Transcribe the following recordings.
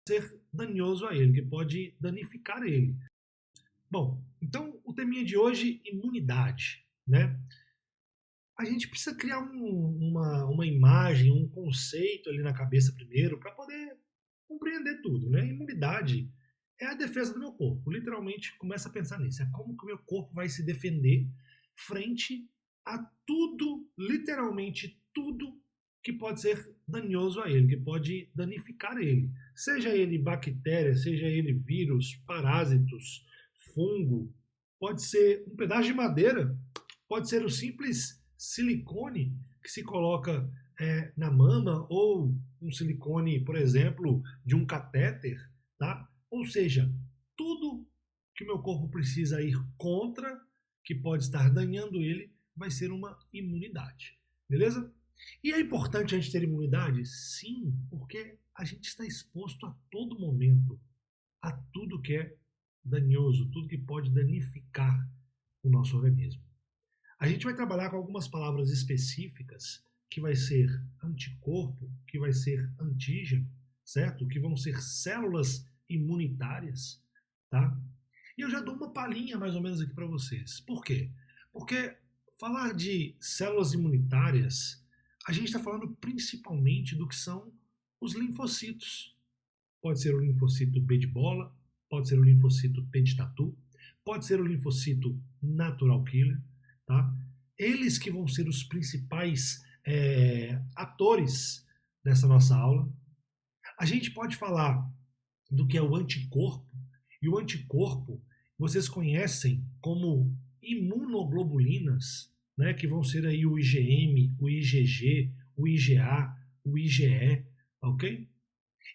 ser danoso a ele, que pode danificar ele. Bom, então o teminha de hoje, imunidade, né? A gente precisa criar uma imagem, um conceito ali na cabeça primeiro para poder compreender tudo, né? Imunidade é a defesa do meu corpo. Literalmente, começa a pensar nisso. É como que o meu corpo vai se defender frente a tudo, literalmente tudo, que pode ser danoso a ele, que pode danificar ele. Seja ele bactéria, seja ele vírus, parásitos, fungo, pode ser um pedaço de madeira, pode ser o simples silicone que se coloca na mama ou um silicone, por exemplo, de um catéter, tá? Ou seja, tudo que o meu corpo precisa ir contra, que pode estar danhando ele, vai ser uma imunidade, beleza? E é importante a gente ter imunidade? Sim, porque a gente está exposto a todo momento a tudo que é danoso, tudo que pode danificar o nosso organismo. A gente vai trabalhar com algumas palavras específicas, que vai ser anticorpo, que vai ser antígeno, certo? Que vão ser células imunitárias, tá? E eu já dou uma palhinha mais ou menos aqui para vocês. Por quê? Porque falar de células imunitárias, a gente está falando principalmente do que são os linfocitos. Pode ser o linfocito B de bola, pode ser o linfocito T de tatu, pode ser o linfocito natural killer, tá? Eles que vão ser os principais atores dessa nossa aula. A gente pode falar do que é o anticorpo, e o anticorpo vocês conhecem como imunoglobulinas, né, que vão ser aí o IgM, o IgG, o IgA, o IgE, ok?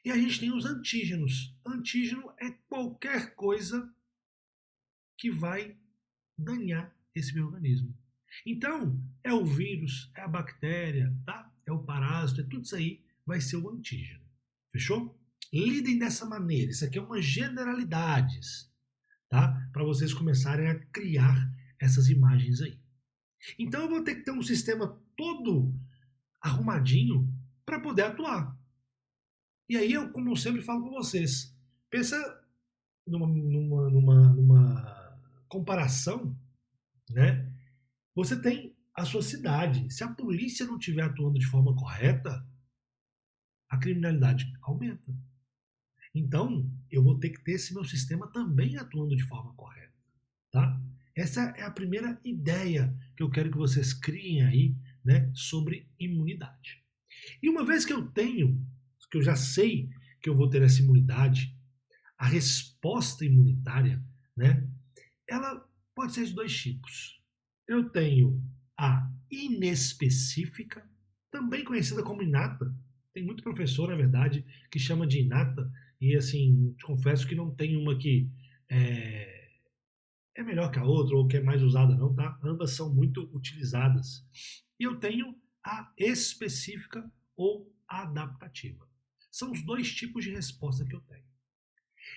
E a gente tem os antígenos. Antígeno é qualquer coisa que vai danhar esse meu organismo. Então, é o vírus, é a bactéria, tá? É o parásito, é tudo isso aí, vai ser o antígeno. Fechou? Lidem dessa maneira. Isso aqui é umas generalidades, tá? Para vocês começarem a criar essas imagens aí. Então eu vou ter que ter um sistema todo arrumadinho para poder atuar. E aí eu, como eu sempre falo com vocês, pensa numa comparação, né? Você tem a sua cidade. Se a polícia não estiver atuando de forma correta, a criminalidade aumenta. Então, eu vou ter que ter esse meu sistema também atuando de forma correta, tá? Essa é a primeira ideia que eu quero que vocês criem aí, né, sobre imunidade. E uma vez que eu tenho, que eu já sei que eu vou ter essa imunidade, a resposta imunitária, né, ela pode ser de dois tipos. Eu tenho a inespecífica, também conhecida como inata. Tem muito professor, na verdade, que chama de inata, e assim, te confesso que não tem uma que é melhor que a outra ou que é mais usada, não, tá? Ambas são muito utilizadas. E eu tenho a específica ou adaptativa. São os dois tipos de resposta que eu tenho.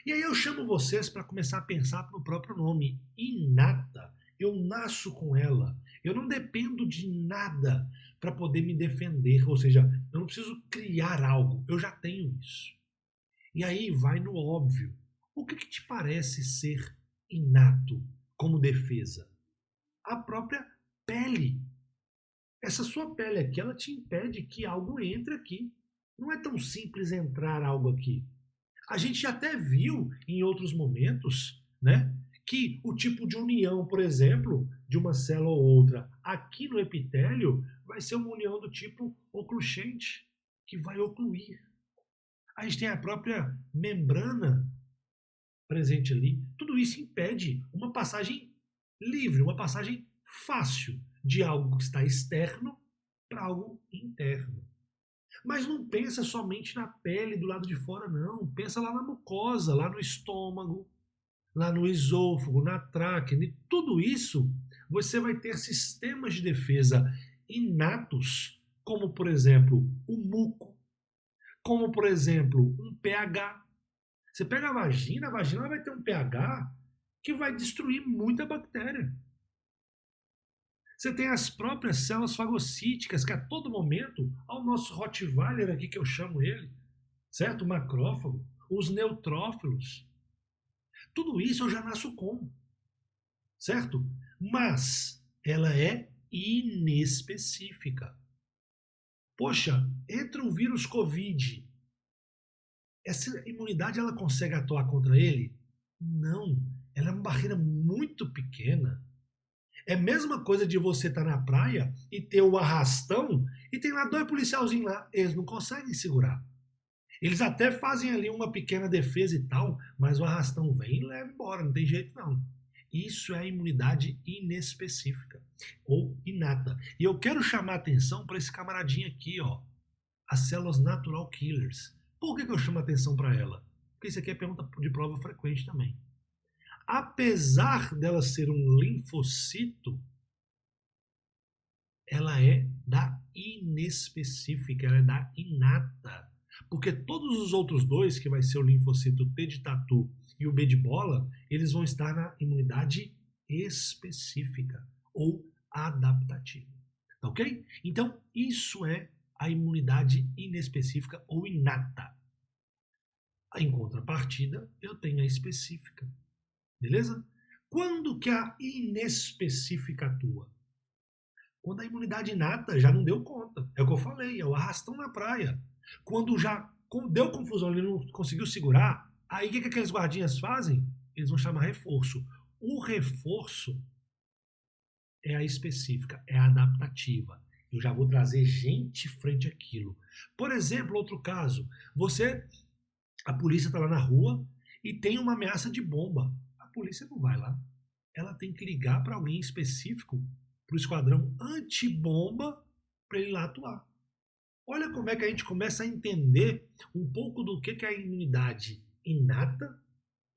E aí eu chamo vocês para começar a pensar no próprio nome, inata. Eu nasço com ela. Eu não dependo de nada para poder me defender. Ou seja, eu não preciso criar algo. Eu já tenho isso. E aí vai no óbvio. O que te parece ser inato como defesa? A própria pele. Essa sua pele aqui, ela te impede que algo entre aqui. Não é tão simples entrar algo aqui. A gente até viu em outros momentos, né, que o tipo de união, por exemplo, de uma célula ou outra aqui no epitélio vai ser uma união do tipo ocluscente, que vai ocluir. A gente tem a própria membrana presente ali. Tudo isso impede uma passagem livre, uma passagem fácil de algo que está externo para algo interno. Mas não pensa somente na pele do lado de fora, não. Pensa lá na mucosa, lá no estômago, lá no esôfago, na tráquea. E tudo isso você vai ter sistemas de defesa inatos, como por exemplo o muco, como por exemplo um pH. Você pega a vagina vai ter um pH que vai destruir muita bactéria. Você tem as próprias células fagocíticas, que a todo momento, ao nosso Rottweiler aqui, que eu chamo ele, certo? O macrófago. os neutrófilos. Tudo isso eu já nasço com, certo? Mas ela é inespecífica. Poxa, entra um vírus Covid. Essa imunidade ela consegue atuar contra ele? Não. Ela é uma barreira muito pequena. É a mesma coisa de você estar na praia e ter o arrastão e tem lá dois policialzinhos lá. Eles não conseguem segurar. Eles até fazem ali uma pequena defesa e tal, mas o arrastão vem e leva embora, não tem jeito não. Isso é a imunidade inespecífica ou inata. E eu quero chamar a atenção para esse camaradinho aqui, ó, as células natural killers. Por que eu chamo a atenção para ela? Porque isso aqui é pergunta de prova frequente também. Apesar dela ser um linfocito, ela é da inespecífica, ela é da inata. Porque todos os outros dois, que vai ser o linfocito T de tatu e o B de bola, eles vão estar na imunidade específica ou adaptativa. Tá ok? Então, isso é a imunidade inespecífica ou inata. Em contrapartida, eu tenho a específica. Beleza? Quando que a inespecífica atua? Quando a imunidade inata já não deu conta. É o que eu falei, é o arrastão na praia. Quando já deu confusão, ele não conseguiu segurar, aí o que aqueles guardinhas fazem? Eles vão chamar reforço. O reforço é a específica, é a adaptativa. Eu já vou trazer gente frente àquilo. Por exemplo, outro caso, a polícia está lá na rua e tem uma ameaça de bomba. A polícia não vai lá. Ela tem que ligar para alguém específico, para o esquadrão antibomba, para ele lá atuar. Olha como é que a gente começa a entender um pouco do que é a imunidade inata,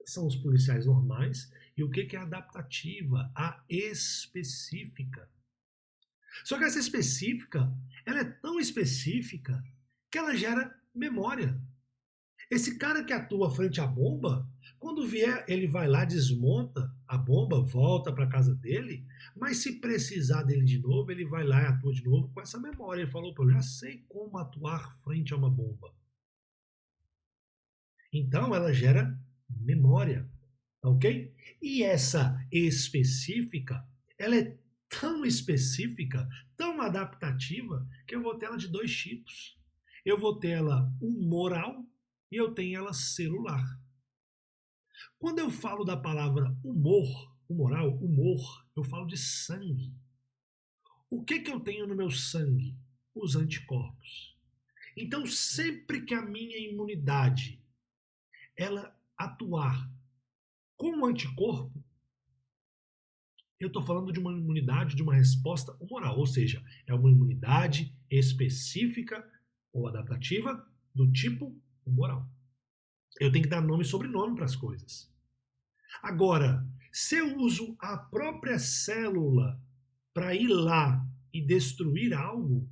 são os policiais normais, e o que é a adaptativa, a específica. Só que essa específica, ela é tão específica que ela gera memória. Esse cara que atua frente à bomba, quando vier, ele vai lá, desmonta a bomba, volta para casa dele, mas se precisar dele de novo, ele vai lá e atua de novo com essa memória. Ele falou, eu já sei como atuar frente a uma bomba. Então ela gera memória, ok? E essa específica, ela é tão específica, tão adaptativa, que eu vou ter ela de dois tipos. Eu vou ter ela humoral e eu tenho ela celular. Quando eu falo da palavra humoral, humor, eu falo de sangue. O que eu tenho no meu sangue? Os anticorpos. Então, sempre que a minha imunidade ela atuar com um anticorpo, eu estou falando de uma imunidade, de uma resposta humoral, ou seja, é uma imunidade específica ou adaptativa do tipo humoral. Eu tenho que dar nome e sobrenome para as coisas. Agora, se eu uso a própria célula para ir lá e destruir algo,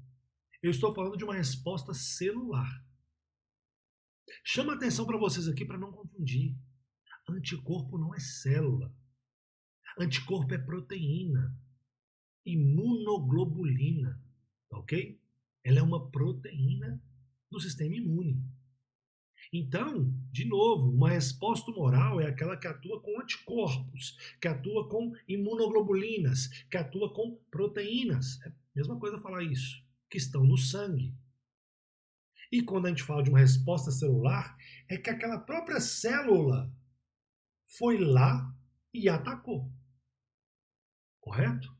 eu estou falando de uma resposta celular. Chama atenção para vocês aqui para não confundir. Anticorpo não é célula. Anticorpo é proteína, imunoglobulina, ok? Ela é uma proteína do sistema imune. Então, de novo, uma resposta humoral é aquela que atua com anticorpos, que atua com imunoglobulinas, que atua com proteínas. É a mesma coisa falar isso, que estão no sangue. E quando a gente fala de uma resposta celular, é que aquela própria célula foi lá e atacou. Correto?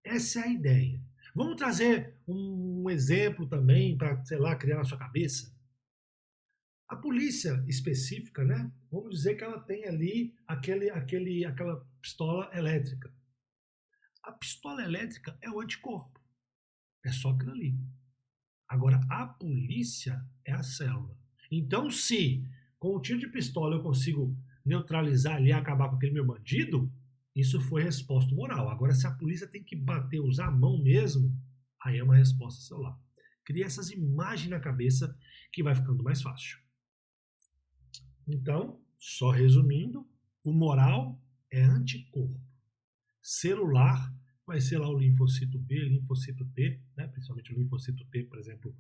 Essa é a ideia. Vamos trazer um exemplo também para, sei lá, criar na sua cabeça? A polícia específica, né? Vamos dizer que ela tem ali aquela pistola elétrica. A pistola elétrica é o anticorpo. É só aquilo ali. Agora, a polícia é a célula. Então, se com um tiro de pistola eu consigo neutralizar ali e acabar com aquele meu bandido, isso foi resposta moral. Agora, se a polícia tem que bater, usar a mão mesmo, aí é uma resposta celular. Cria essas imagens na cabeça que vai ficando mais fácil. Então, só resumindo, o moral é anticorpo. Celular vai ser lá o linfocito B, linfocito T, né? Principalmente o linfocito T, por exemplo,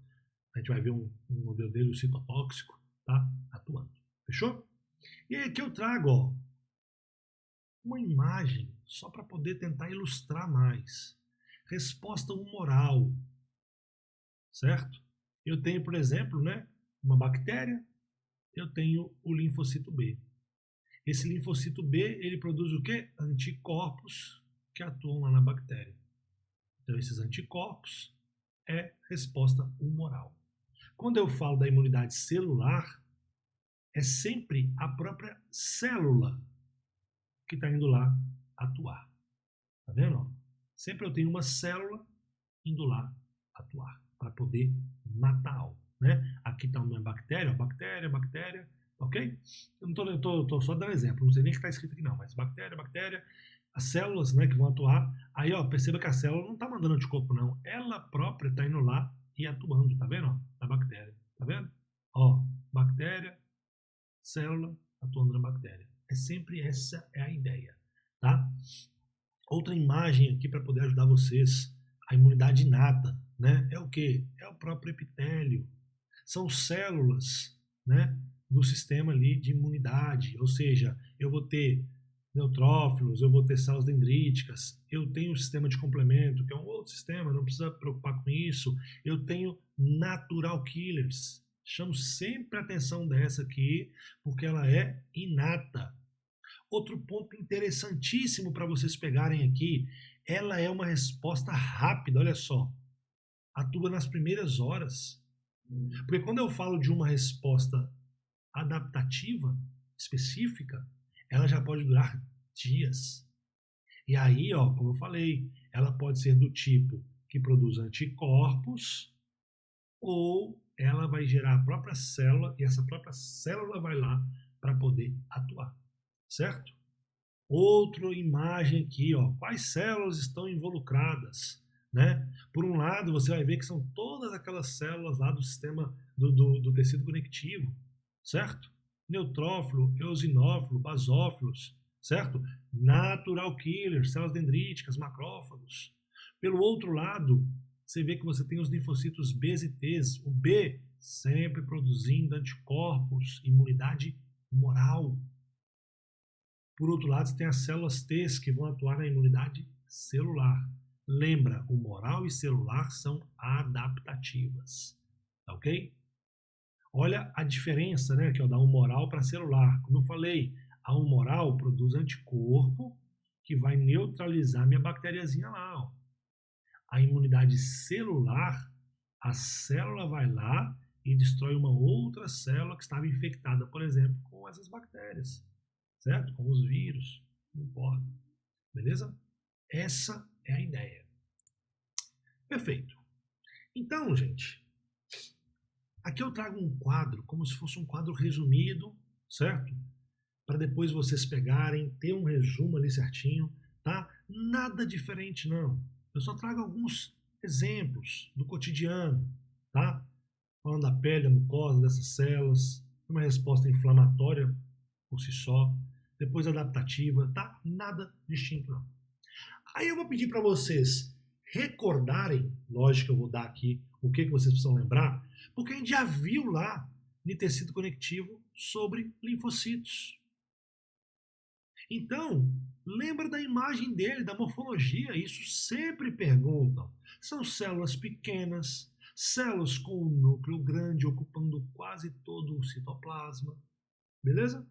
a gente vai ver um modelo dele, o citotóxico, tá? Atuando. Fechou? E aí aqui eu trago, ó, uma imagem só para poder tentar ilustrar mais. Resposta humoral, certo? Eu tenho, por exemplo, né, uma bactéria, eu tenho o linfocito B. Esse linfocito B, ele produz o quê? Anticorpos que atuam lá na bactéria. Então, esses anticorpos é resposta humoral. Quando eu falo da imunidade celular, é sempre a própria célula que está indo lá atuar. Tá vendo? Sempre eu tenho uma célula indo lá atuar para poder matar algo. Né? Aqui está uma bactéria, bactéria, ok? Eu não tô só dando exemplo, não sei nem o que está escrito aqui não, mas bactéria, as células, né, que vão atuar. Aí, ó, perceba que a célula não está mandando anticorpo não, ela própria está indo lá e atuando, tá vendo? Ó, na bactéria, tá vendo? Ó, bactéria, célula atuando na bactéria. É sempre essa é a ideia, tá? Outra imagem aqui para poder ajudar vocês, a imunidade inata, né? É o que? É o próprio epitélio. São células, né, do sistema ali de imunidade, ou seja, eu vou ter neutrófilos, eu vou ter células dendríticas, eu tenho o sistema de complemento, que é um outro sistema, não precisa preocupar com isso, eu tenho natural killers. Chamo sempre a atenção dessa aqui, porque ela é inata. Outro ponto interessantíssimo para vocês pegarem aqui, ela é uma resposta rápida, olha só, atua nas primeiras horas. Porque quando eu falo de uma resposta adaptativa, específica, ela já pode durar dias. E aí, ó, como eu falei, ela pode ser do tipo que produz anticorpos, ou ela vai gerar a própria célula, e essa própria célula vai lá para poder atuar. Certo? Outra imagem aqui, ó, quais células estão involucradas? Né? Por um lado, você vai ver que são todas aquelas células lá do sistema do tecido conectivo, certo? Neutrófilo, eosinófilo, basófilos, certo? Natural killers, células dendríticas, macrófagos. Pelo outro lado, você vê que você tem os linfocitos B e T. O B sempre produzindo anticorpos, imunidade humoral. Por outro lado, você tem as células T que vão atuar na imunidade celular. Lembra, humoral e celular são adaptativas. Tá ok? Olha a diferença, né, que é o da humoral para celular. Como eu falei, a humoral produz anticorpo que vai neutralizar minha bactériazinha lá. Ó. A imunidade celular, a célula vai lá e destrói uma outra célula que estava infectada, por exemplo, com essas bactérias. Certo? Com os vírus, não importa. Beleza? Essa é a ideia. Perfeito. Então, gente, aqui eu trago um quadro, como se fosse um quadro resumido, certo? Para depois vocês pegarem, ter um resumo ali certinho, tá? Nada diferente, não. Eu só trago alguns exemplos do cotidiano, tá? Falando da pele, da mucosa, dessas células, uma resposta inflamatória por si só, depois adaptativa, tá? Nada distinto não. Aí eu vou pedir para vocês recordarem, lógico que eu vou dar aqui o que vocês precisam lembrar, porque a gente já viu lá no tecido conectivo sobre linfocitos. Então, lembra da imagem dele, da morfologia, isso sempre perguntam. São células pequenas, células com um núcleo grande ocupando quase todo o citoplasma, beleza?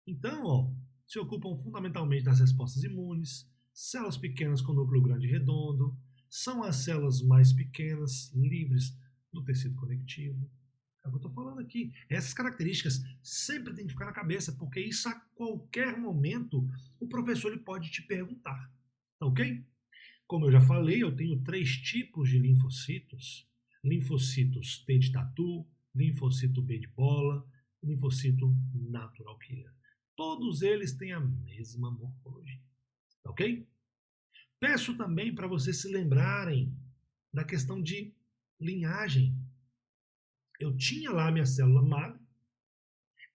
Então, ó, se ocupam fundamentalmente das respostas imunes, células pequenas com núcleo grande e redondo, são as células mais pequenas, livres do tecido conectivo. É o que eu estou falando aqui. Essas características sempre tem que ficar na cabeça, porque isso a qualquer momento o professor ele pode te perguntar. Tá ok? Como eu já falei, eu tenho 3 tipos de linfocitos. Linfocitos T de tatu, linfocito B de bola, linfocito natural killer. Todos eles têm a mesma morfologia. Tá ok? Peço também para vocês se lembrarem da questão de linhagem. Eu tinha lá a minha célula madre,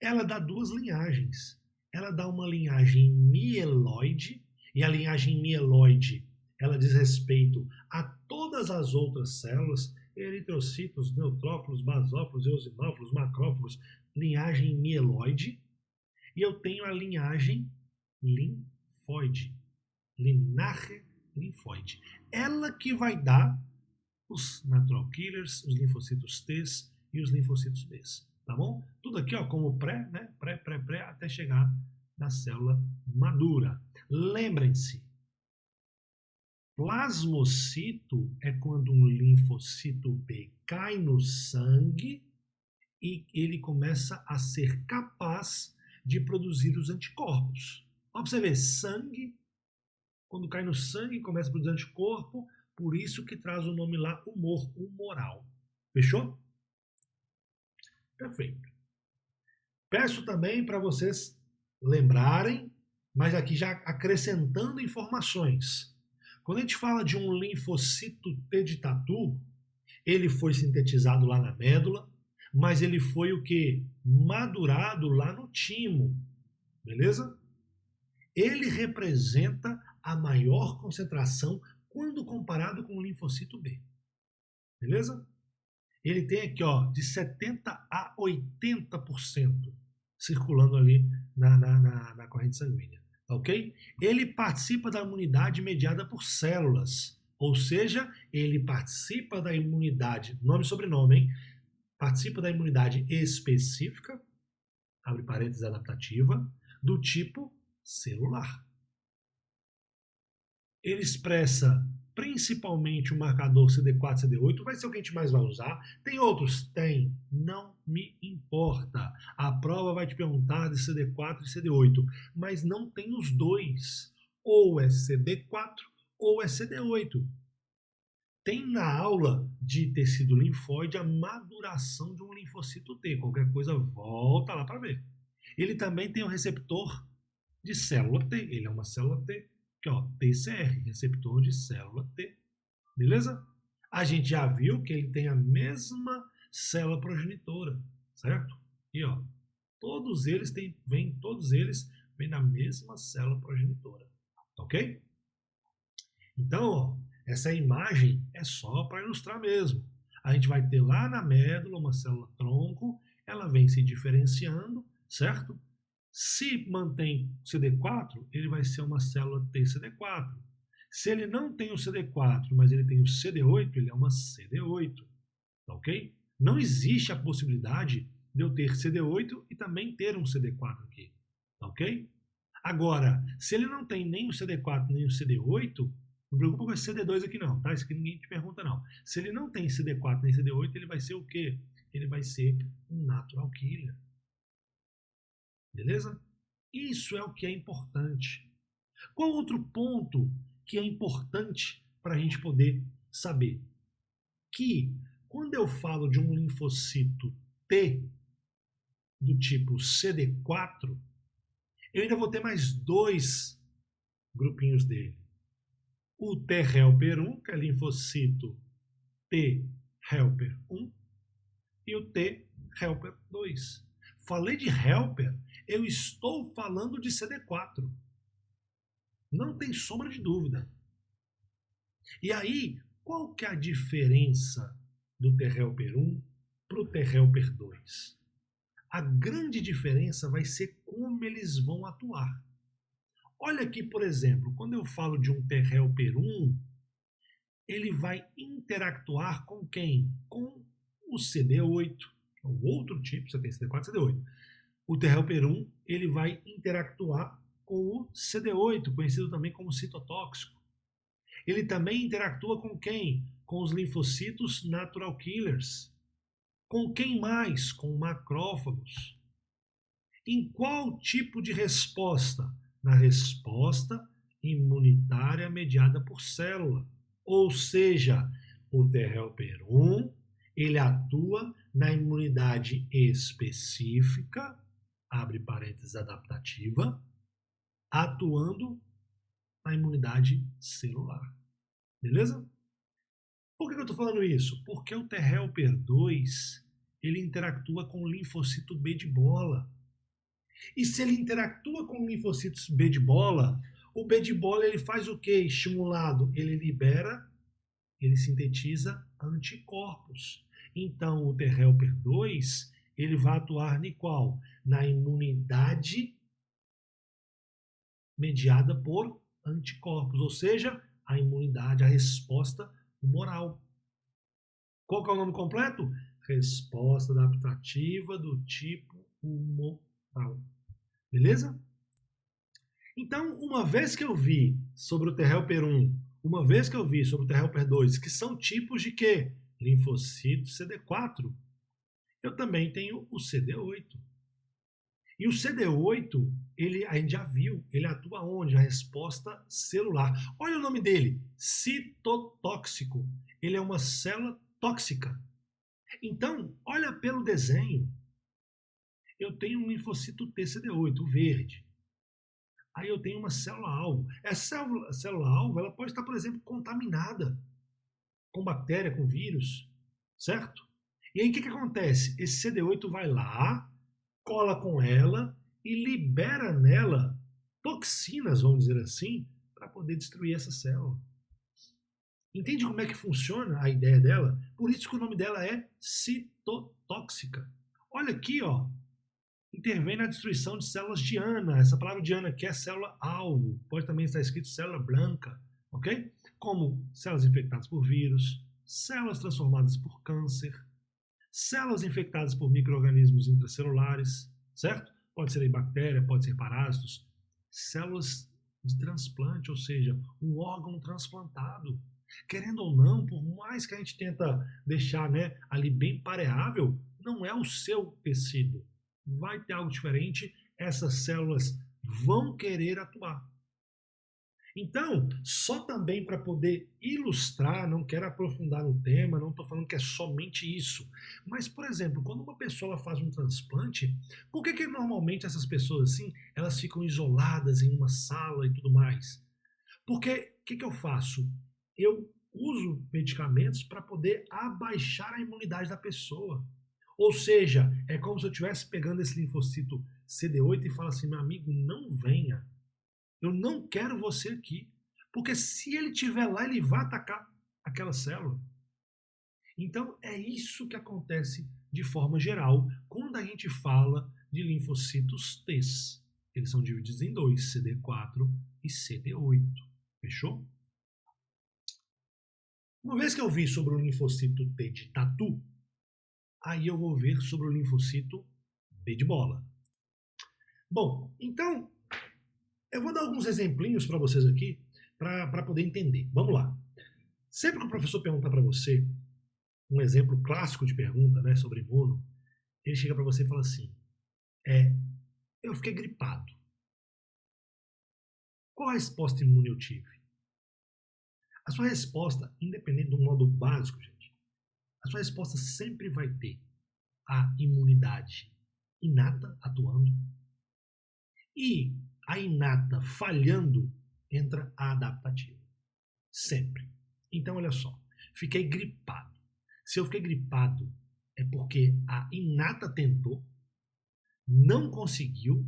ela dá 2 linhagens. Ela dá uma linhagem mieloide, e a linhagem mieloide ela diz respeito a todas as outras células, eritrocitos, neutrófilos, basófilos, eosinófilos, macrófagos, linhagem mieloide e eu tenho a linhagem linfóide. Linhagem linfóide. Ela que vai dar os natural killers, os linfocitos T e os linfocitos B. Tá bom? Tudo aqui ó, como pré, né? Pré, até chegar na célula madura. Lembrem-se, plasmocito é quando um linfocito B cai no sangue e ele começa a ser capaz de produzir os anticorpos. Ó, pra você ver, sangue, quando cai no sangue, começa a produzir anticorpo, por isso que traz o nome lá, humoral. Fechou? Perfeito. Peço também para vocês lembrarem, mas aqui já acrescentando informações. Quando a gente fala de um linfocito T de tatu, ele foi sintetizado lá na médula, mas ele foi o que? Madurado lá no timo. Beleza? Ele representa a maior concentração quando comparado com o linfocito B. Beleza? Ele tem aqui ó, de 70% a 80% circulando ali na corrente sanguínea. Ok? Ele participa da imunidade mediada por células. Ou seja, ele participa da imunidade, nome e sobrenome, hein? Participa da imunidade específica, abre parênteses, adaptativa, do tipo celular. Ele expressa principalmente o marcador CD4 e CD8, vai ser o que a gente mais vai usar. Tem outros? Tem. Não me importa. A prova vai te perguntar de CD4 e CD8, mas não tem os dois. Ou é CD4 ou é CD8. Tem na aula de tecido linfóide a maduração de um linfocito T. Qualquer coisa, volta lá para ver. Ele também tem o receptor de célula T. Ele é uma célula T. Aqui, ó, TCR, receptor de célula T. Beleza? A gente já viu que ele tem a mesma célula progenitora, certo? E ó, todos eles vêm da mesma célula progenitora, ok? Então, ó, essa imagem é só para ilustrar mesmo. A gente vai ter lá na médula uma célula tronco, ela vem se diferenciando, certo? Se mantém CD4, ele vai ser uma célula TCD4. Se ele não tem o CD4, mas ele tem o CD8, ele é uma CD8. Ok? Não existe a possibilidade de eu ter CD8 e também ter um CD4 aqui. Ok? Agora, se ele não tem nem o CD4 nem o CD8, não preocupa com esse CD2 aqui não, tá? Isso aqui ninguém te pergunta não. Se ele não tem CD4 nem CD8, ele vai ser o quê? Ele vai ser um natural killer. Beleza? Isso é o que é importante. Qual outro ponto que é importante para a gente poder saber? Que quando eu falo de um linfocito T do tipo CD4, eu ainda vou ter mais dois grupinhos dele. O T helper 1, que é linfocito T helper 1, e o T helper 2. Falei de helper, eu estou falando de CD4. Não tem sombra de dúvida. E aí, qual que é a diferença do T helper 1 para o T helper 2? A grande diferença vai ser como eles vão atuar. Olha aqui, por exemplo, quando eu falo de um T helper 1, ele vai interactuar com quem? Com o CD8, o outro tipo, você tem CD4 e CD8. O T helper 1 ele vai interactuar com o CD8, conhecido também como citotóxico. Ele também interactua com quem? Com os linfocitos natural killers. Com quem mais? Com macrófagos. Em qual tipo de resposta? Na resposta imunitária mediada por célula. Ou seja, o T helper 1 ele atua na imunidade específica, abre parênteses, adaptativa, atuando na imunidade celular. Beleza? Por que eu estou falando isso? Porque o T helper 2 ele interactua com o linfocito B de bola. E se ele interactua com linfocitos B de bola, o B de bola ele faz o quê? Estimulado, ele libera, ele sintetiza anticorpos. Então o T helper 2 ele vai atuar em qual? Na imunidade mediada por anticorpos, ou seja, a imunidade, a resposta humoral. Qual que é o nome completo? Resposta adaptativa do tipo humoral. Beleza? Então, uma vez que eu vi sobre o T helper 1, uma vez que eu vi sobre o T helper 2, que são tipos de quê? Linfocito CD4, eu também tenho o CD8. E o CD8, a gente já viu, ele atua onde? Na resposta celular. Olha o nome dele, citotóxico. Ele é uma célula tóxica. Então, olha pelo desenho. Eu tenho um linfocito T CD8, o verde. Aí eu tenho uma célula-alvo. Essa célula-alvo ela pode estar, por exemplo, contaminada com bactéria, com vírus, certo? E aí o que acontece? Esse CD8 vai lá, cola com ela e libera nela toxinas, vamos dizer assim, para poder destruir essa célula. Entende como é que funciona a ideia dela? Por isso que o nome dela é citotóxica. Olha aqui, ó. Intervém na destruição de células diana. Essa palavra diana aqui é célula-alvo. Pode também estar escrito célula branca, ok? Como células infectadas por vírus, células transformadas por câncer, células infectadas por micro-organismos intracelulares, certo? Pode ser aí bactéria, pode ser parásitos, células de transplante, ou seja, um órgão transplantado. Querendo ou não, por mais que a gente tenta deixar, né, ali bem pareável, não é o seu tecido. Vai ter algo diferente, essas células vão querer atuar. Então, só também para poder ilustrar, não quero aprofundar no tema, não estou falando que é somente isso. Mas, por exemplo, quando uma pessoa faz um transplante, por que normalmente essas pessoas assim, elas ficam isoladas em uma sala e tudo mais? Porque o que eu faço? Eu uso medicamentos para poder abaixar a imunidade da pessoa. Ou seja, é como se eu estivesse pegando esse linfocito CD8 e falo assim, meu amigo, não venha. Eu não quero você aqui. Porque se ele estiver lá, ele vai atacar aquela célula. Então, é isso que acontece de forma geral quando a gente fala de linfocitos T. Eles são divididos em dois, CD4 e CD8. Fechou? Uma vez que eu vi sobre o linfocito T de tatu, aí eu vou ver sobre o linfocito B de bola. Bom, então eu vou dar alguns exemplinhos para vocês aqui para poder entender. Vamos lá. Sempre que o professor perguntar para você um exemplo clássico de pergunta, né, sobre imuno, ele chega para você e fala assim: eu fiquei gripado. Qual a resposta imune eu tive? A sua resposta, independente do modo básico, gente, a sua resposta sempre vai ter a imunidade inata atuando e a inata falhando, entra a adaptativa. Sempre. Então, olha só. Fiquei gripado. Se eu fiquei gripado, é porque a inata tentou, não conseguiu,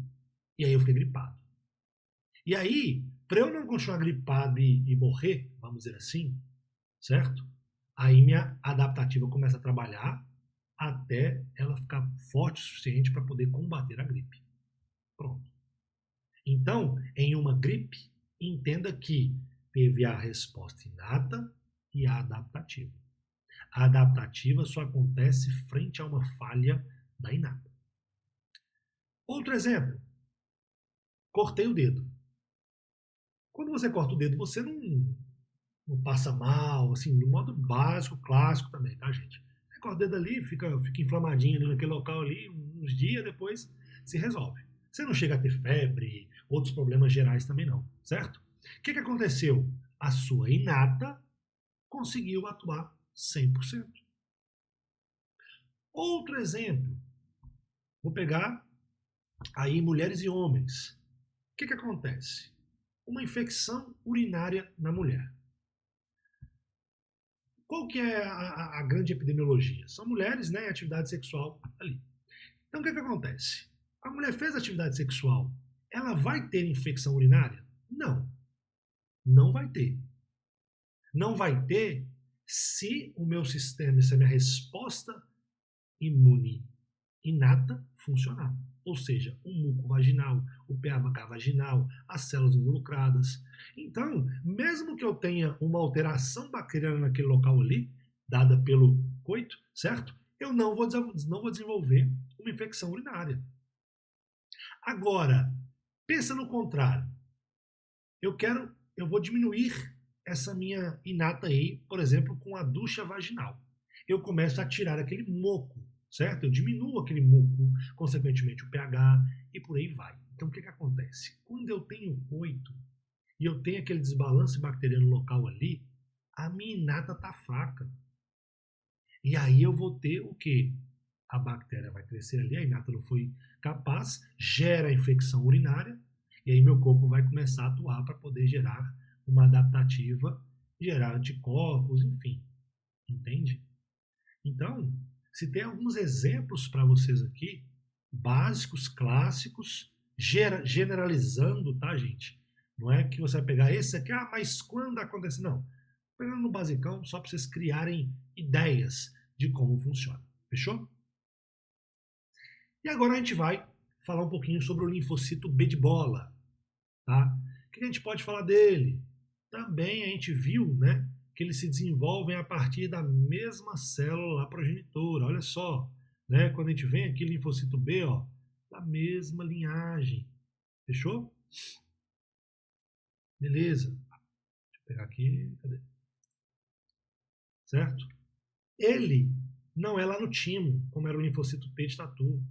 e aí eu fiquei gripado. E aí, para eu não continuar gripado e morrer, vamos dizer assim, certo? Aí minha adaptativa começa a trabalhar até ela ficar forte o suficiente para poder combater a gripe. Pronto. Então, em uma gripe, entenda que teve a resposta inata e a adaptativa. A adaptativa só acontece frente a uma falha da inata. Outro exemplo, cortei o dedo. Quando você corta o dedo, você não passa mal, assim, no modo básico, clássico também, tá, gente? Você corta o dedo ali, fica inflamadinho ali naquele local ali, uns dias depois se resolve. Você não chega a ter febre, outros problemas gerais também não, certo? O que aconteceu? A sua inata conseguiu atuar 100%. Outro exemplo, vou pegar aí mulheres e homens. O que acontece? Uma infecção urinária na mulher. Qual que é a grande epidemiologia? São mulheres, né, em atividade sexual ali. Então o que acontece? A mulher fez atividade sexual, ela vai ter infecção urinária? Não. Não vai ter. Não vai ter se o meu sistema, se a minha resposta imune inata funcionar. Ou seja, o muco vaginal, o pH vaginal, as células involucradas. Então, mesmo que eu tenha uma alteração bacteriana naquele local ali, dada pelo coito, certo? Eu não vou desenvolver uma infecção urinária. Agora, pensa no contrário. Eu vou diminuir essa minha inata aí, por exemplo, com a ducha vaginal. Eu começo a tirar aquele moco, certo? Eu diminuo aquele muco, consequentemente o pH e por aí vai. Então o que acontece? Quando eu tenho coito e eu tenho aquele desbalance bacteriano local ali, a minha inata tá fraca. E aí eu vou ter o quê? A bactéria vai crescer ali, a inata não foi capaz, gera infecção urinária, e aí meu corpo vai começar a atuar para poder gerar uma adaptativa, gerar anticorpos, enfim. Entende? Então, se tem alguns exemplos para vocês aqui, básicos, clássicos, generalizando, tá, gente? Não é que você vai pegar esse aqui, mas quando acontece? Não. Pegando no basicão, só para vocês criarem ideias de como funciona. Fechou? E agora a gente vai falar um pouquinho sobre o linfocito B de bola. Tá? O que a gente pode falar dele? Também a gente viu, né, que eles se desenvolvem a partir da mesma célula progenitora. Olha só, né, quando a gente vem aqui linfocito B, ó, da mesma linhagem. Fechou? Beleza. Deixa eu pegar aqui. Cadê? Certo? Ele não é lá no timo, como era o linfocito T de tatu.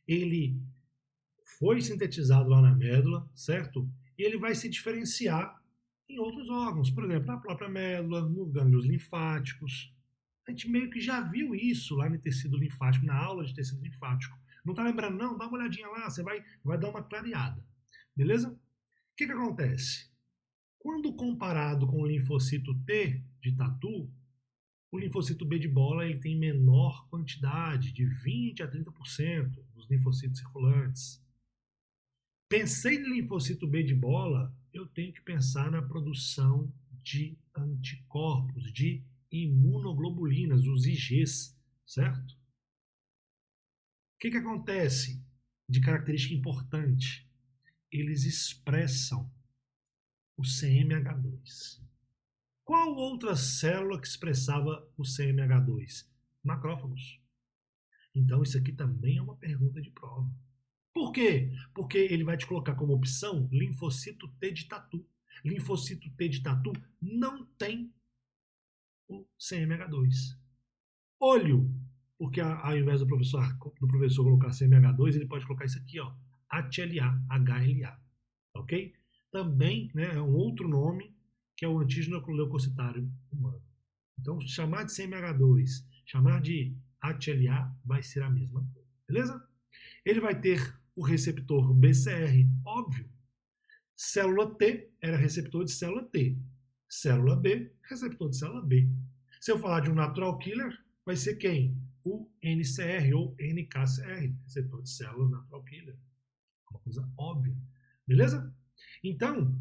Ele foi sintetizado lá na médula, certo? E ele vai se diferenciar em outros órgãos, por exemplo, na própria médula, nos gânglios linfáticos. A gente meio que já viu isso lá no tecido linfático, na aula de tecido linfático. Não tá lembrando, não? Dá uma olhadinha lá, você vai dar uma clareada. Beleza? O que acontece? Quando comparado com o linfocito T de tatu, o linfocito B de bola ele tem menor quantidade, de 20 a 30% dos linfocitos circulantes. Pensei no linfocito B de bola, eu tenho que pensar na produção de anticorpos, de imunoglobulinas, os IGs, certo? O que acontece de característica importante? Eles expressam o CMH2. Qual outra célula que expressava o CMH2? Macrófagos. Então isso aqui também é uma pergunta de prova. Por quê? Porque ele vai te colocar como opção linfocito T de tatu. Linfocito T de tatu não tem o CMH2. Olho, porque ao invés do professor colocar CMH2, ele pode colocar isso aqui, ó, HLA, HLA, ok? Também, né, é um outro nome que é o antígeno leucocitário humano. Então, chamar de CMH2, chamar de HLA vai ser a mesma coisa, beleza? Ele vai ter o receptor BCR, óbvio. Célula T era receptor de célula T. Célula B, receptor de célula B. Se eu falar de um natural killer, vai ser quem? O NCR ou NKCR, receptor de célula natural killer. Uma coisa óbvia. Beleza? Então,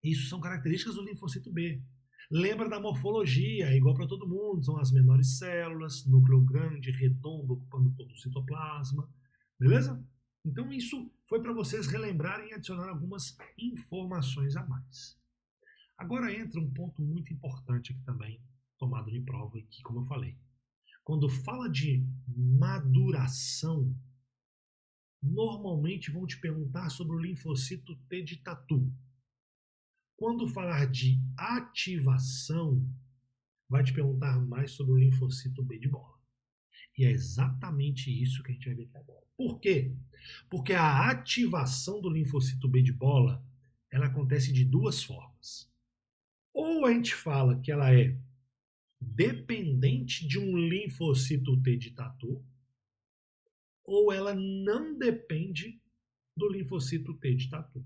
isso são características do linfocito B. Lembra da morfologia, é igual para todo mundo, são as menores células, núcleo grande, redondo, ocupando todo o citoplasma. Beleza? Então isso foi para vocês relembrarem e adicionar algumas informações a mais. Agora entra um ponto muito importante aqui também, tomado de prova, que como eu falei, quando fala de maduração, normalmente vão te perguntar sobre o linfocito T de tatu. Quando falar de ativação, vai te perguntar mais sobre o linfocito B de bola. E é exatamente isso que a gente vai ver aqui agora. Por quê? Porque a ativação do linfocito B de bola, ela acontece de duas formas. Ou a gente fala que ela é dependente de um linfocito T de tatu, ou ela não depende do linfocito T de tatu.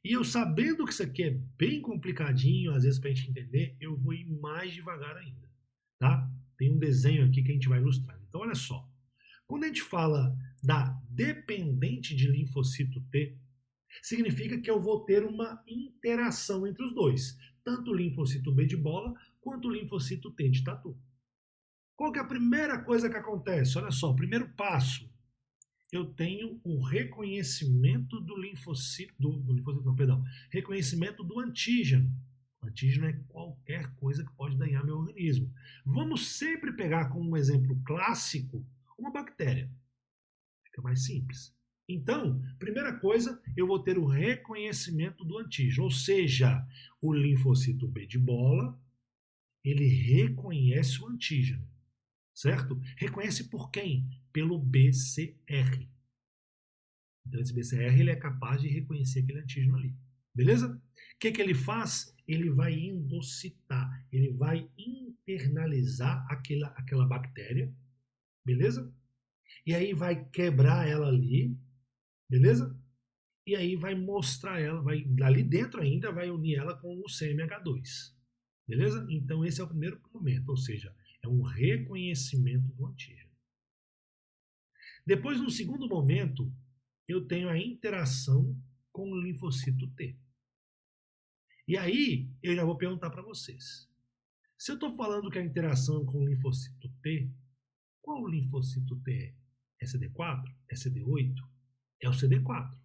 E eu sabendo que isso aqui é bem complicadinho, às vezes para a gente entender, eu vou ir mais devagar ainda, tá? Tem um desenho aqui que a gente vai ilustrar. Então, olha só. Quando a gente fala da dependente de linfocito T, significa que eu vou ter uma interação entre os dois, tanto o linfocito B de bola quanto o linfocito T de tatu. Qual que é a primeira coisa que acontece? Olha só, o primeiro passo, eu tenho o reconhecimento do linfocito, do linfocito, não, perdão, reconhecimento do antígeno. O antígeno é qualquer coisa que pode danhar meu organismo. Vamos sempre pegar como um exemplo clássico uma bactéria. Fica mais simples. Então, primeira coisa, eu vou ter o reconhecimento do antígeno, ou seja, o linfocito B de bola, ele reconhece o antígeno, certo? Reconhece por quem? Pelo BCR. Então, esse BCR ele é capaz de reconhecer aquele antígeno ali. Beleza? O que ele faz? Ele vai endocitar, ele vai internalizar aquela bactéria, beleza? E aí vai quebrar ela ali, beleza? E aí vai mostrar ela, vai ali dentro ainda vai unir ela com o CMH2, beleza? Então esse é o primeiro momento, ou seja, é um reconhecimento do antígeno. Depois, no segundo momento, eu tenho a interação com o linfocito T. E aí eu já vou perguntar para vocês. Se eu estou falando que a interação com o linfocito T, qual linfocito T é? É CD4? É CD8? É o CD4.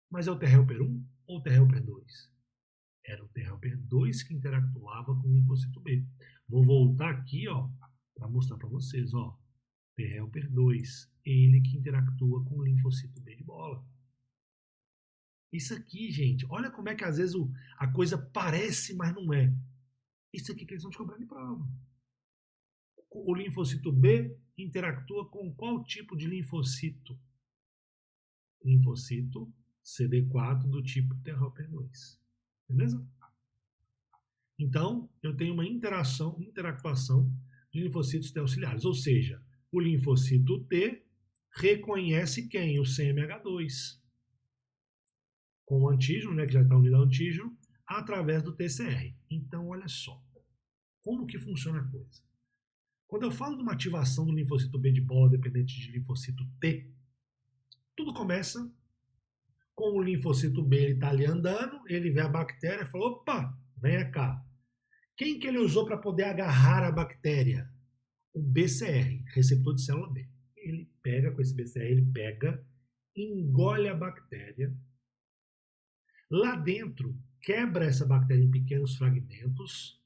Mas é o T helper 1 ou o T helper 2? Era o T helper 2 que interactuava com o linfocito B. Vou voltar aqui para mostrar para vocês. T helper 2, ele que interactua com o linfocito B de bola. Isso aqui, gente, olha como é que às vezes a coisa parece, mas não é. Isso aqui que eles vão te cobrar de prova. O linfocito B interactua com qual tipo de linfocito? Linfocito CD4 do tipo T helper 2. Beleza? Então, eu tenho uma interactuação de linfocitos T auxiliares, ou seja, o linfocito T reconhece quem? O CMH2, com o antígeno, né, que já está unido ao antígeno, através do TCR. Então, olha só, como que funciona a coisa. Quando eu falo de uma ativação do linfocito B de bola dependente de linfocito T, tudo começa com o linfocito B, ele está ali andando, ele vê a bactéria e fala, opa, venha cá. Quem que ele usou para poder agarrar a bactéria? O BCR, receptor de célula B. Ele pega com esse BCR, ele pega, engole a bactéria. Lá dentro, quebra essa bactéria em pequenos fragmentos.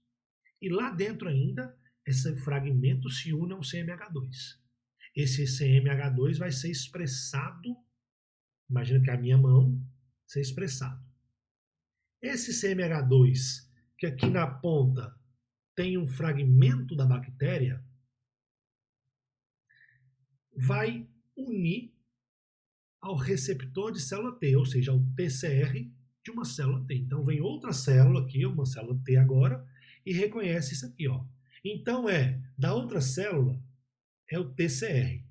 E lá dentro ainda, esse fragmento se une ao CMH2. Esse CMH2 vai ser expressado, imagina que é a minha mão, ser expressado. Esse CMH2, que aqui na ponta tem um fragmento da bactéria, vai unir ao receptor de célula T, ou seja, ao TCR de uma célula T. Então vem outra célula aqui, uma célula T agora, e reconhece isso aqui. Então da outra célula, é o TCR,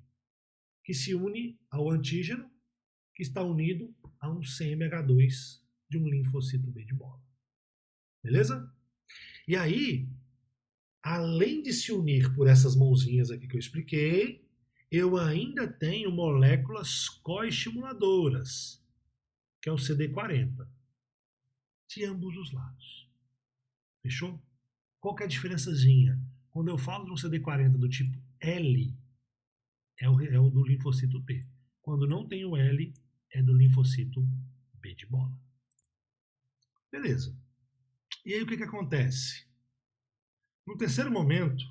que se une ao antígeno, que está unido a um CMH2 de um linfocito B de bola. Beleza? E aí, além de se unir por essas mãozinhas aqui que eu expliquei, eu ainda tenho moléculas coestimuladoras, que é o CD40, de ambos os lados. Fechou? Qual que é a diferençazinha? Quando eu falo de um CD40 do tipo L, é o do linfocito T. Quando não tem o L, é do linfocito B de bola. Beleza. E aí o que acontece? No terceiro momento,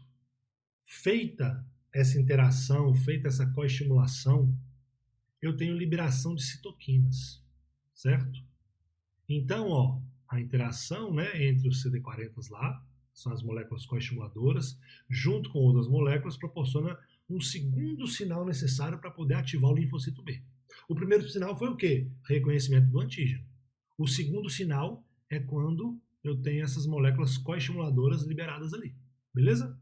feita essa interação, feita essa coestimulação, eu tenho liberação de citoquinas, certo? Então, a interação, né, entre os CD40s lá, são as moléculas coestimuladoras, junto com outras moléculas, proporciona um segundo sinal necessário para poder ativar o linfocito B. O primeiro sinal foi o quê? Reconhecimento do antígeno. O segundo sinal é quando eu tenho essas moléculas coestimuladoras liberadas ali. Beleza?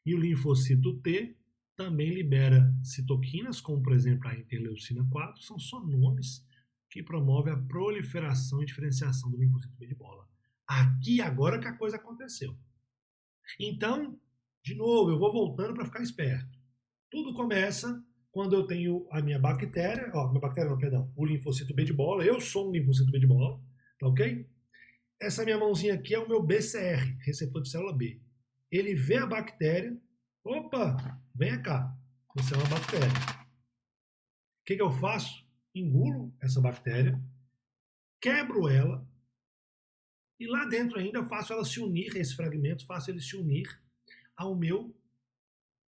E o linfocito T também libera citoquinas, como por exemplo a interleucina 4, são só nomes que promovem a proliferação e diferenciação do linfocito B de bola. Aqui agora que a coisa aconteceu. Então, de novo, eu vou voltando para ficar esperto. Tudo começa quando eu tenho a minha bactéria, o linfocito B de bola, eu sou um linfocito B de bola, tá ok? Essa minha mãozinha aqui é o meu BCR, receptor de célula B. Ele vê a bactéria, Opa, venha cá, você é uma bactéria. O que eu faço? Engulo essa bactéria, quebro ela, e lá dentro ainda eu faço ela se unir, esse fragmento, faço ele se unir ao meu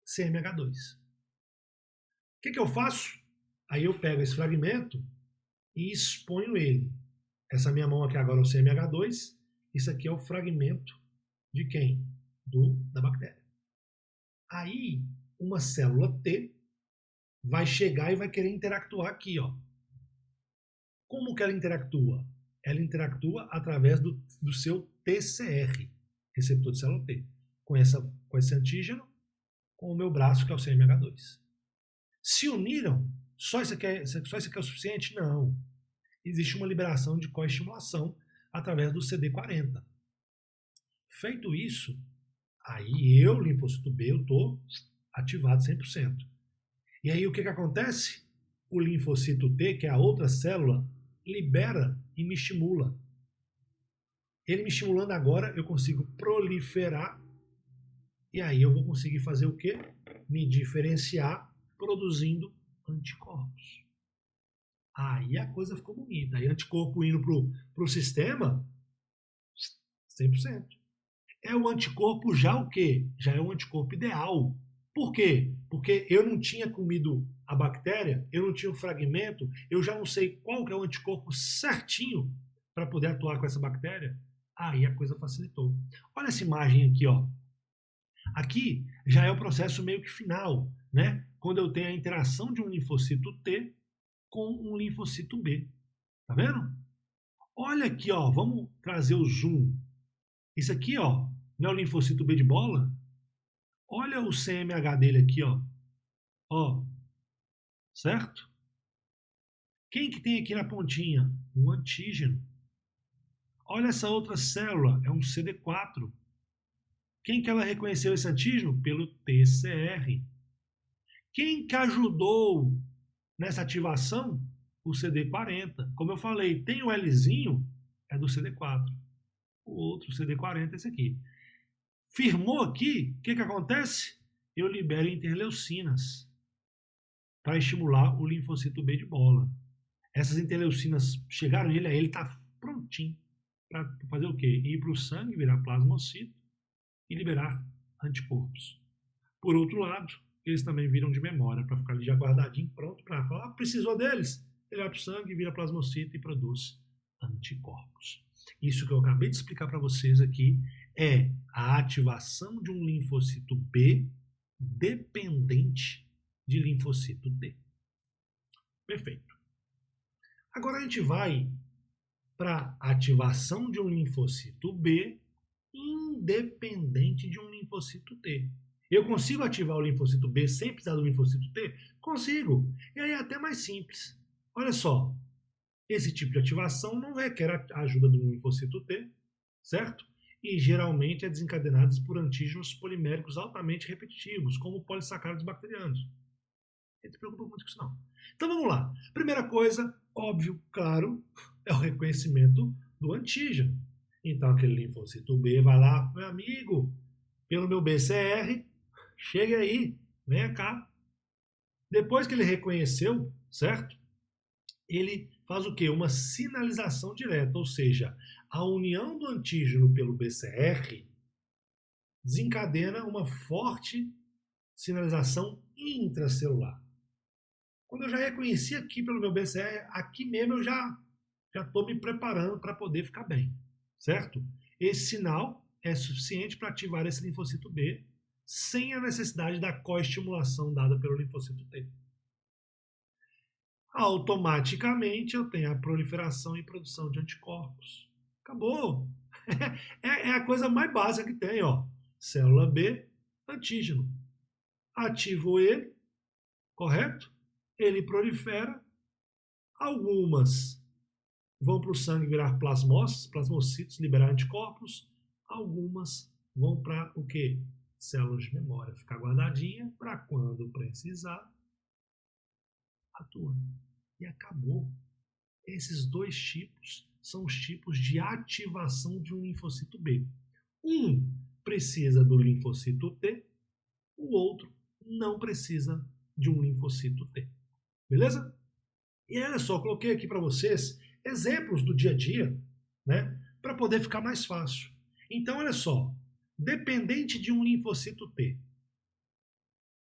CMH2. O que eu faço? Aí eu pego esse fragmento e exponho ele. Essa minha mão aqui agora é o CMH2, isso aqui é o fragmento de quem? Da bactéria. Aí, uma célula T vai chegar e vai querer interactuar aqui, ó. Como que ela interactua? Ela interactua através do seu TCR, receptor de célula T, com esse antígeno, com o meu braço, que é o CMH2. Se uniram, só isso aqui é o suficiente? Não. Existe uma liberação de coestimulação através do CD40. Feito isso, aí eu, linfócito B, eu estou ativado 100%. E aí o que acontece? O linfocito T, que é a outra célula, libera e me estimula. Ele me estimulando agora, eu consigo proliferar e aí eu vou conseguir fazer o quê? Me diferenciar produzindo anticorpos. Aí a coisa ficou bonita. Aí anticorpo indo para o sistema, 100%. É o anticorpo já o quê? Já é o anticorpo ideal. Por quê? Porque eu não tinha comido a bactéria, eu não tinha o fragmento, eu já não sei qual que é o anticorpo certinho para poder atuar com essa bactéria. Aí a coisa facilitou. Olha essa imagem aqui, ó. Aqui já é o processo meio que final, né? Quando eu tenho a interação de um linfocito T com um linfocito B. Tá vendo? Olha aqui, ó, vamos trazer o zoom. Isso aqui, ó, não é o linfocito B de bola? Olha o CMH dele aqui, ó. Ó, certo? Quem que tem aqui na pontinha? Um antígeno. Olha essa outra célula, é um CD4. Quem que ela reconheceu esse antígeno? Pelo TCR. Quem que ajudou nessa ativação? O CD40. Como eu falei, tem o Lzinho, é do CD4. O outro CD40 é esse aqui. Firmou aqui, o que acontece? Eu libero interleucinas para estimular o linfocito B de bola. Essas interleucinas chegaram nele, aí ele está prontinho para fazer o quê? Ir para o sangue, virar plasmocito e liberar anticorpos. Por outro lado, eles também viram de memória para ficar ali já guardadinho, pronto para falar, precisou deles. Ele vai para o sangue, vira plasmocito e produz anticorpos. Isso que eu acabei de explicar para vocês aqui é a ativação de um linfocito B dependente de linfocito T. Perfeito. Agora a gente vai para a ativação de um linfocito B independente de um linfocito T. Eu consigo ativar o linfocito B sem precisar do linfocito T? Consigo. E aí é até mais simples. Olha só, esse tipo de ativação não requer a ajuda do linfocito T, certo? E geralmente é desencadenado por antígenos poliméricos altamente repetitivos, como polissacáridos bacterianos. Não se preocupa muito com isso não. Então vamos lá. Primeira coisa, óbvio, claro, é o reconhecimento do antígeno. Então aquele linfocito B vai lá, meu amigo, pelo meu BCR, chega aí, vem cá. Depois que ele reconheceu, certo? Ele faz o quê? Uma sinalização direta, ou seja, a união do antígeno pelo BCR desencadena uma forte sinalização intracelular. Quando eu já reconheci aqui pelo meu BCR, aqui mesmo eu já estou me preparando para poder ficar bem, certo? Esse sinal é suficiente para ativar esse linfocito B sem a necessidade da coestimulação dada pelo linfocito T. Automaticamente eu tenho a proliferação e produção de anticorpos. Acabou! É a coisa mais básica que tem, ó. Célula B, antígeno. Ativo ele, correto? Ele prolifera. Algumas vão para o sangue virar plasmocitos, liberar anticorpos. Algumas vão para o quê? Células de memória. Ficar guardadinha para quando precisar, atua. E acabou. Esses dois tipos são os tipos de ativação de um linfocito B. Um precisa do linfocito T o outro não precisa de um linfocito T. Beleza? E olha só, coloquei aqui para vocês exemplos do dia a dia, né, para poder ficar mais fácil. Então, olha só, dependente de um linfocito T,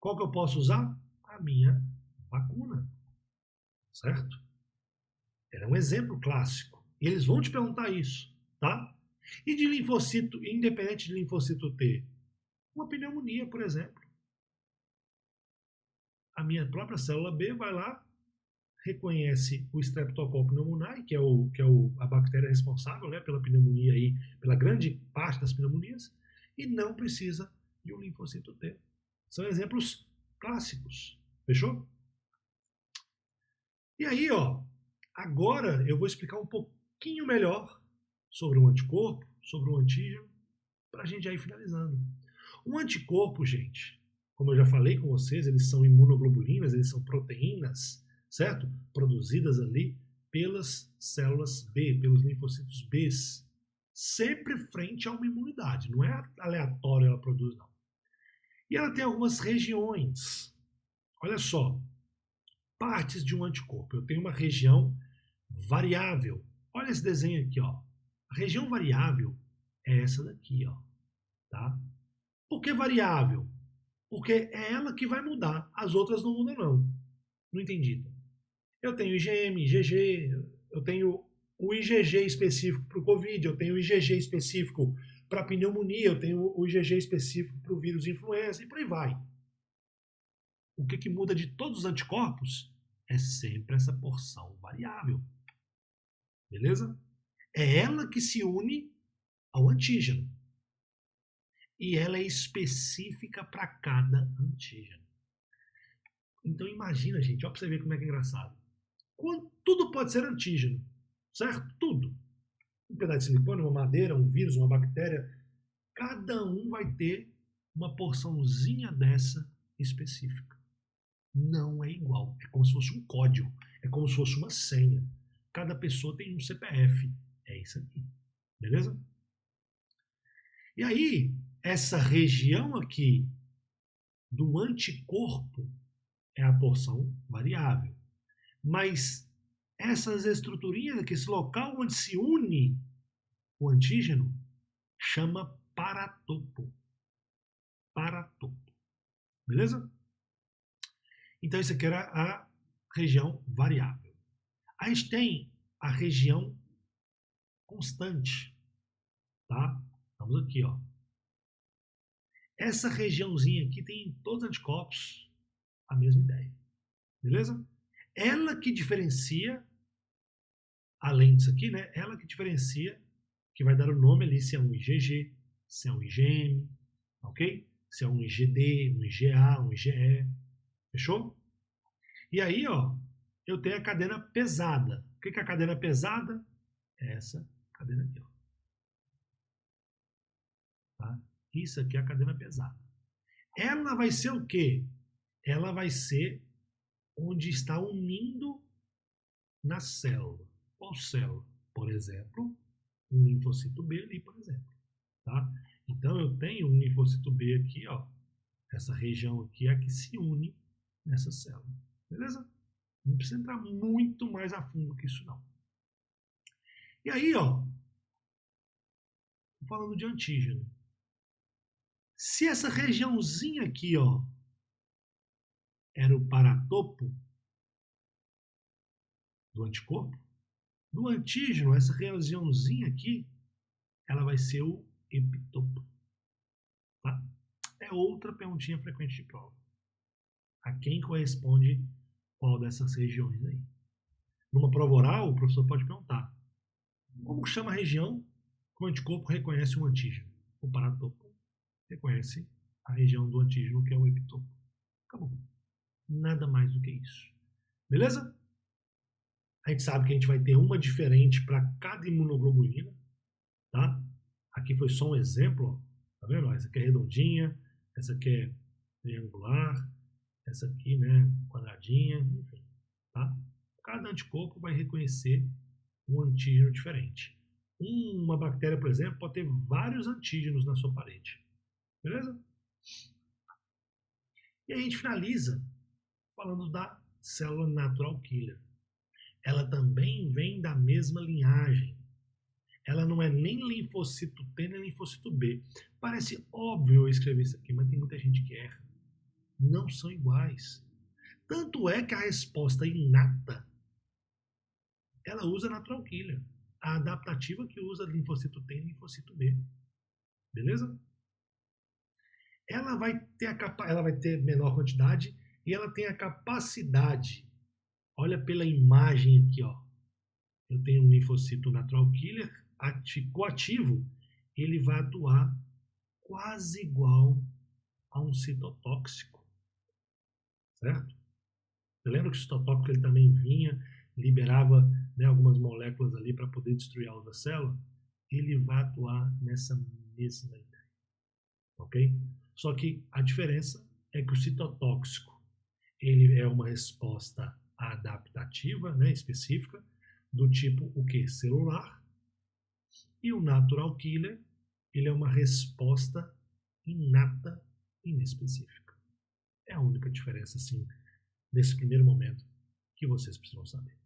qual que eu posso usar? A minha vacuna, certo? Era um exemplo clássico. E eles vão te perguntar isso, tá? E de linfocito, independente de linfocito T, uma pneumonia, por exemplo. A minha própria célula B vai lá, reconhece o Streptococcus pneumoniae, a bactéria responsável, né, pela pneumonia aí, pela grande parte das pneumonias, e não precisa de um linfocito T. São exemplos clássicos. Fechou? E aí, ó, agora eu vou explicar um pouquinho melhor sobre o anticorpo, sobre o antígeno, para a gente já ir finalizando. O anticorpo, gente, como eu já falei com vocês, eles são imunoglobulinas, eles são proteínas, certo? Produzidas ali pelas células B, pelos linfocitos B, sempre frente a uma imunidade. Não é aleatório ela produz, não. E ela tem algumas regiões. Olha só, partes de um anticorpo. Eu tenho uma região variável. Olha esse desenho aqui, ó. A região variável é essa daqui, ó, tá? Por que variável? Porque é ela que vai mudar, as outras não mudam não. Não entendi. Então. Eu tenho IgM, IgG, eu tenho o IgG específico para o Covid, eu tenho o IgG específico para a pneumonia, eu tenho o IgG específico para o vírus influenza e por aí vai. O que muda de todos os anticorpos é sempre essa porção variável. Beleza? É ela que se une ao antígeno. E ela é específica para cada antígeno. Então imagina, gente, ó, para você ver como é que é engraçado. Tudo pode ser antígeno, certo? Tudo. Um pedaço de silicone, uma madeira, um vírus, uma bactéria. Cada um vai ter uma porçãozinha dessa específica. Não é igual. É como se fosse um código. É como se fosse uma senha. Cada pessoa tem um CPF. É isso aqui. Beleza? E aí, essa região aqui do anticorpo é a porção variável. Mas essas estruturinhas aqui, esse local onde se une o antígeno, chama paratopo. Paratopo. Beleza? Então, isso aqui era a região variável. A gente tem a região constante. Tá? Vamos aqui, ó. Essa regiãozinha aqui tem em todos os anticorpos a mesma ideia. Beleza? Ela que diferencia, além disso aqui, né? Ela que diferencia, que vai dar o nome ali se é um IgG, se é um IgM, ok? Se é um IgD, um IgA, um IgE. Fechou? E aí, ó, eu tenho a cadena pesada. O que é a cadena pesada? É essa cadena aqui, ó. Tá? Isso aqui é a cadena pesada. Ela vai ser o quê? Ela vai ser onde está unindo na célula. Qual célula? Por exemplo, um linfocito B ali, por exemplo. Tá? Então eu tenho um linfocito B aqui, ó. Essa região aqui é a que se une nessa célula. Beleza? Não precisa entrar muito mais a fundo que isso, não. E aí, ó, falando de antígeno. Se essa regiãozinha aqui, ó, era o paratopo do anticorpo, do antígeno, essa regiãozinha aqui, ela vai ser o epitopo. Tá? É outra perguntinha frequente de prova. A quem corresponde qual dessas regiões aí? Numa prova oral, o professor pode perguntar: como chama a região que o anticorpo reconhece um antígeno? O paratopo reconhece a região do antígeno, que é o epitopo. Acabou. Nada mais do que isso. Beleza? A gente sabe que a gente vai ter uma diferente para cada imunoglobulina, tá? Aqui foi só um exemplo, ó. Tá vendo? Essa aqui é redondinha, essa aqui é triangular, essa aqui, né, quadradinha, enfim, tá? Cada anticorpo vai reconhecer um antígeno diferente. Uma bactéria, por exemplo, pode ter vários antígenos na sua parede. Beleza? E a gente finaliza falando da célula natural killer. Ela também vem da mesma linhagem. Ela não é nem linfocito T nem linfocito B. Parece óbvio eu escrever isso aqui, mas tem muita gente que erra. Não são iguais. Tanto é que a resposta inata, ela usa natural killer. A adaptativa que usa linfocito T e linfocito B. Beleza? Ela vai ter menor quantidade e ela tem a capacidade. Olha pela imagem aqui, ó. Eu tenho um linfocito natural killer, ficou ativo, ele vai atuar quase igual a um citotóxico, certo? Você lembra que o citotóxico ele também vinha, liberava, né, algumas moléculas ali para poder destruir a outra célula? Ele vai atuar nessa mesma ideia, ok? Só que a diferença é que o citotóxico ele é uma resposta adaptativa, né, específica, do tipo o que? Celular. E o natural killer, ele é uma resposta inata e inespecífica. É a única diferença, assim, nesse primeiro momento que vocês precisam saber.